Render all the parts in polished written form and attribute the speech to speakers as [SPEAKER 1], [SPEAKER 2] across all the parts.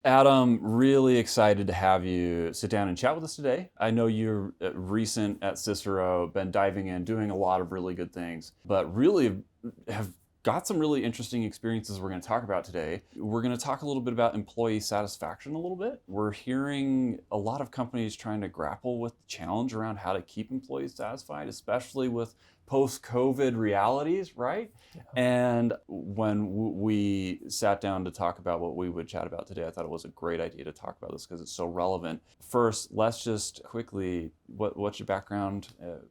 [SPEAKER 1] Adam, really excited to have you sit down and chat with us today. I know you're recent at Cicero, been diving in, doing a lot of really good things, but really have got some really interesting experiences we're going to talk about today. We're going to talk a little bit about employee satisfaction a little bit. We're hearing a lot of companies trying to grapple with the challenge around how to keep employees satisfied, especially with post-COVID realities, right? And when we sat down to talk about what we would chat about today, I thought it was a great idea to talk about this because it's so relevant. First, let's just quickly, what's your background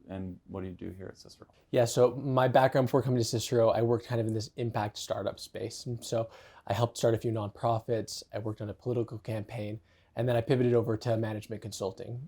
[SPEAKER 1] and what do you do here at Cicero?
[SPEAKER 2] Yeah, so my background before coming to Cicero, I worked kind of in this impact startup space. And so I helped start a few nonprofits. I worked on a political campaign, and then I pivoted over to management consulting.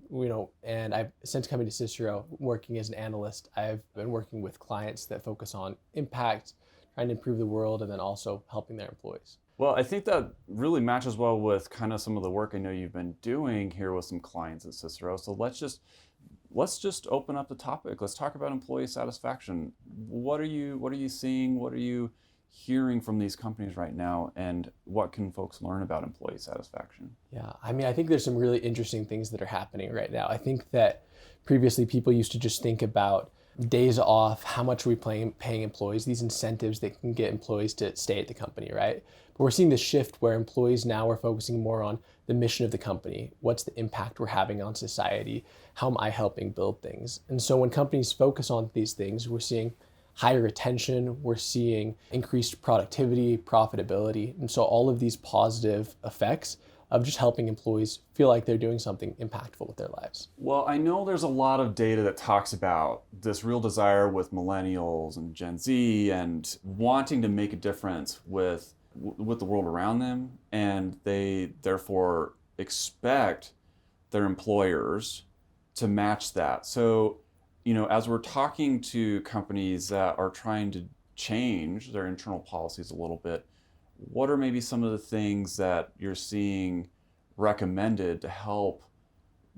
[SPEAKER 2] And I've since coming to Cicero, working as an analyst, I've been working with clients that focus on impact, trying to improve the world, and then also helping their employees.
[SPEAKER 1] Well, I think that really matches well with kind of some of the work I know you've been doing here with some clients at Cicero. So let's just open up the topic. Let's talk about employee satisfaction. What are you seeing? What are you hearing from these companies right now, and what can folks learn about employee satisfaction?
[SPEAKER 2] Yeah, I think there's some really interesting things that are happening right now. I think that previously people used to just think about days off, how much are we paying employees, these incentives that can get employees to stay at the company, right? But we're seeing this shift where employees now are focusing more on the mission of the company. What's the impact we're having on society? How am I helping build things? And so when companies focus on these things, we're seeing higher retention, we're seeing increased productivity, profitability. And so all of these positive effects of just helping employees feel like they're doing something impactful with their lives.
[SPEAKER 1] Well, I know there's a lot of data that talks about this real desire with millennials and Gen Z and wanting to make a difference with the world around them, and they therefore expect their employers to match that. So, as we're talking to companies that are trying to change their internal policies a little bit, what are maybe some of the things that you're seeing recommended to help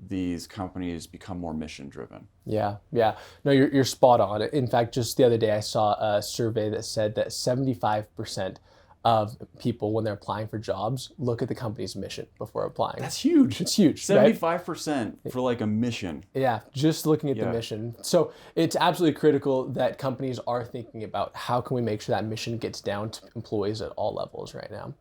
[SPEAKER 1] these companies become more mission driven?
[SPEAKER 2] Yeah. No, you're spot on. In fact, just the other day, I saw a survey that said that 75% of people, when they're applying for jobs, look at the company's mission before applying.
[SPEAKER 1] That's huge.
[SPEAKER 2] It's huge, right?
[SPEAKER 1] 75% for like a mission.
[SPEAKER 2] Yeah, just looking at the
[SPEAKER 1] Yeah.
[SPEAKER 2] mission. So it's absolutely critical that companies are thinking about how can we make sure that mission gets down to employees at all levels right now.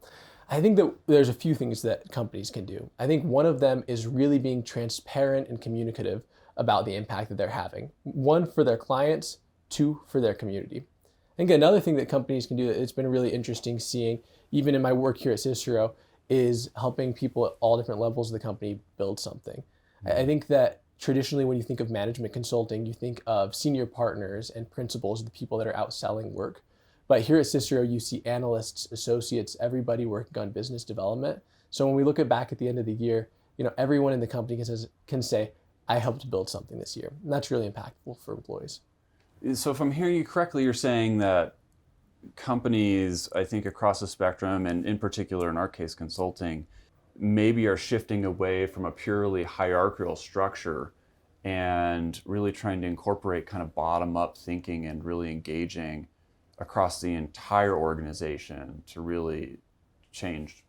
[SPEAKER 2] I think that there's a few things that companies can do. I think one of them is really being transparent and communicative about the impact that they're having. One, for their clients, two, for their community. I think another thing that companies can do that it's been really interesting seeing, even in my work here at Cicero, is helping people at all different levels of the company build something. I think that traditionally when you think of management consulting, you think of senior partners and principals, the people that are out selling work. But here at Cicero, you see analysts, associates, everybody working on business development. So when we look back at the end of the year, everyone in the company can say, I helped build something this year. And that's really impactful for employees.
[SPEAKER 1] So if I'm hearing you correctly, you're saying that companies, I think across the spectrum, and in particular in our case, consulting, maybe are shifting away from a purely hierarchical structure and really trying to incorporate kind of bottom-up thinking and really engaging across the entire organization to really change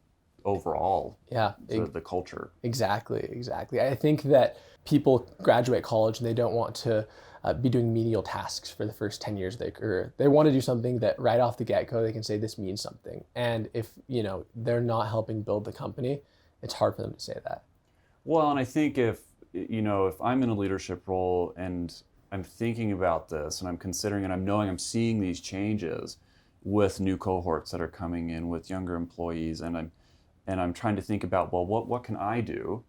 [SPEAKER 1] overall the culture.
[SPEAKER 2] Exactly. I think that people graduate college and they don't want to be doing menial tasks for the first 10 years of their career. They want to do something that right off the get-go they can say this means something. And if they're not helping build the company, it's hard for them to say that.
[SPEAKER 1] Well, and I think if I'm in a leadership role and I'm thinking about this and I'm considering and I'm knowing I'm seeing these changes with new cohorts that are coming in with younger employees, and I'm trying to think about, well, what can I do?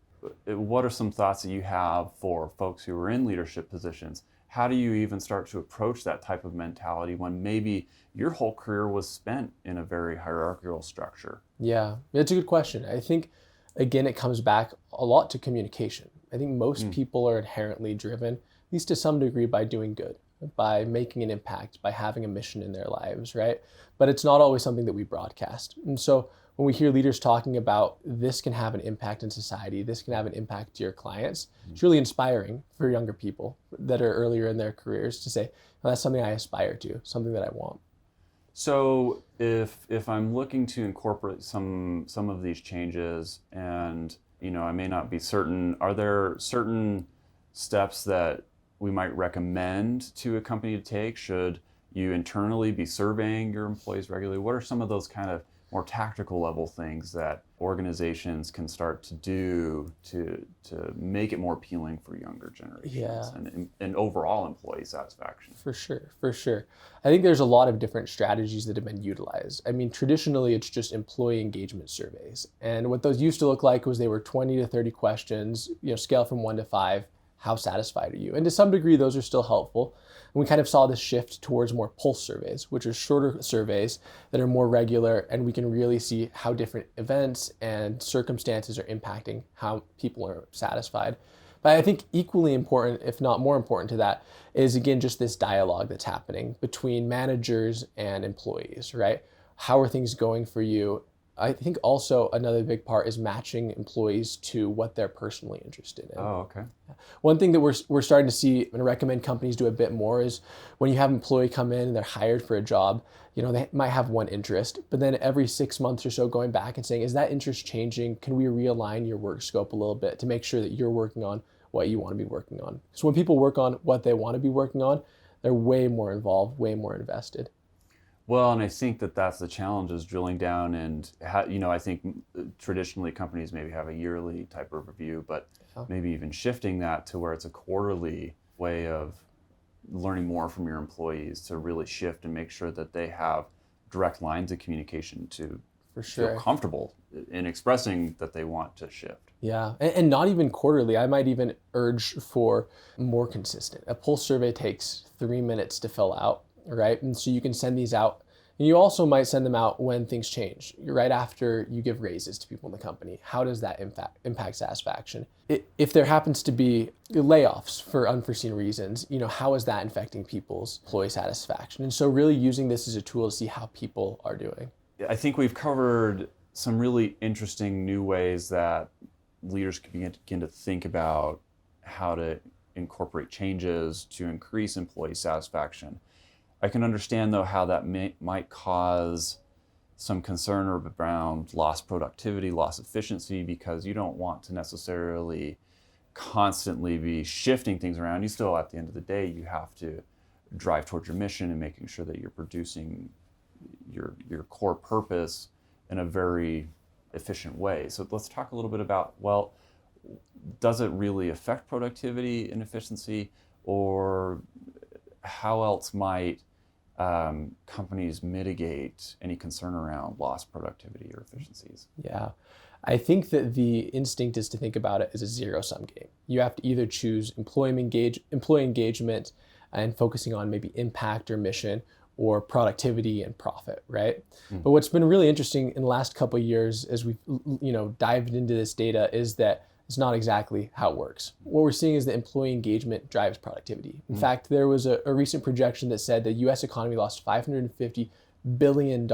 [SPEAKER 1] What are some thoughts that you have for folks who are in leadership positions? How do you even start to approach that type of mentality when maybe your whole career was spent in a very hierarchical structure?
[SPEAKER 2] Yeah, it's a good question. I think, again, it comes back a lot to communication. I think most people are inherently driven, at least to some degree, by doing good, by making an impact, by having a mission in their lives, right? But it's not always something that we broadcast. And so when we hear leaders talking about this can have an impact in society, this can have an impact to your clients, it's really inspiring for younger people that are earlier in their careers to say, well, that's something I aspire to, something that I want.
[SPEAKER 1] So if I'm looking to incorporate some of these changes, and I may not be certain, are there certain steps that we might recommend to a company to take? Should you internally be surveying your employees regularly? What are some of those kind of more tactical level things that organizations can start to do to make it more appealing for younger generations and overall employee satisfaction?
[SPEAKER 2] For sure. I think there's a lot of different strategies that have been utilized. I mean, traditionally, it's just employee engagement surveys. And what those used to look like was they were 20 to 30 questions, scale from 1 to 5. How satisfied are you? And to some degree, those are still helpful. And we kind of saw this shift towards more pulse surveys, which are shorter surveys that are more regular, and we can really see how different events and circumstances are impacting how people are satisfied. But I think equally important, if not more important to that, is again just this dialogue that's happening between managers and employees, right? How are things going for you? I think also another big part is matching employees to what they're personally interested in.
[SPEAKER 1] Oh, okay.
[SPEAKER 2] One thing that we're starting to see and recommend companies do a bit more is when you have an employee come in and they're hired for a job, they might have one interest, but then every 6 months or so going back and saying, is that interest changing? Can we realign your work scope a little bit to make sure that you're working on what you want to be working on? So when people work on what they want to be working on, they're way more involved, way more invested.
[SPEAKER 1] Well, and I think that's the challenge, is drilling down, and I think traditionally companies maybe have a yearly type of review, but maybe even shifting that to where it's a quarterly way of learning more from your employees to really shift and make sure that they have direct lines of communication to feel comfortable in expressing that they want to shift.
[SPEAKER 2] Yeah, and not even quarterly. I might even urge for more consistent. A pulse survey takes 3 minutes to fill out. Right? And so you can send these out. And you also might send them out when things change, right after you give raises to people in the company. How does that impact satisfaction? If there happens to be layoffs for unforeseen reasons, how is that affecting people's employee satisfaction? And so really using this as a tool to see how people are doing.
[SPEAKER 1] I think we've covered some really interesting new ways that leaders can begin to think about how to incorporate changes to increase employee satisfaction. I can understand, though, how that might cause some concern around lost productivity, lost efficiency, because you don't want to necessarily constantly be shifting things around. You still, at the end of the day, you have to drive towards your mission and making sure that you're producing your core purpose in a very efficient way. So let's talk a little bit about, well, does it really affect productivity and efficiency, or how else might companies mitigate any concern around lost productivity or efficiencies?
[SPEAKER 2] Yeah, I think that the instinct is to think about it as a zero-sum game. You have to either choose employee engagement and focusing on maybe impact or mission, or productivity and profit, right? Mm-hmm. But what's been really interesting in the last couple of years as we've dived into this data is that it's not exactly how it works. What we're seeing is that employee engagement drives productivity. In fact, there was a recent projection that said the US economy lost $550 billion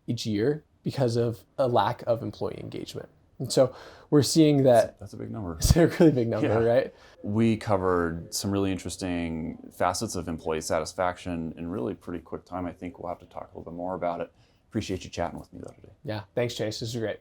[SPEAKER 2] each year because of a lack of employee engagement. And so we're seeing that.
[SPEAKER 1] That's a big number.
[SPEAKER 2] It's a really big number, right?
[SPEAKER 1] We covered some really interesting facets of employee satisfaction in really pretty quick time. I think we'll have to talk a little bit more about it. Appreciate you chatting with me though today.
[SPEAKER 2] Yeah, thanks, Chase. This is great.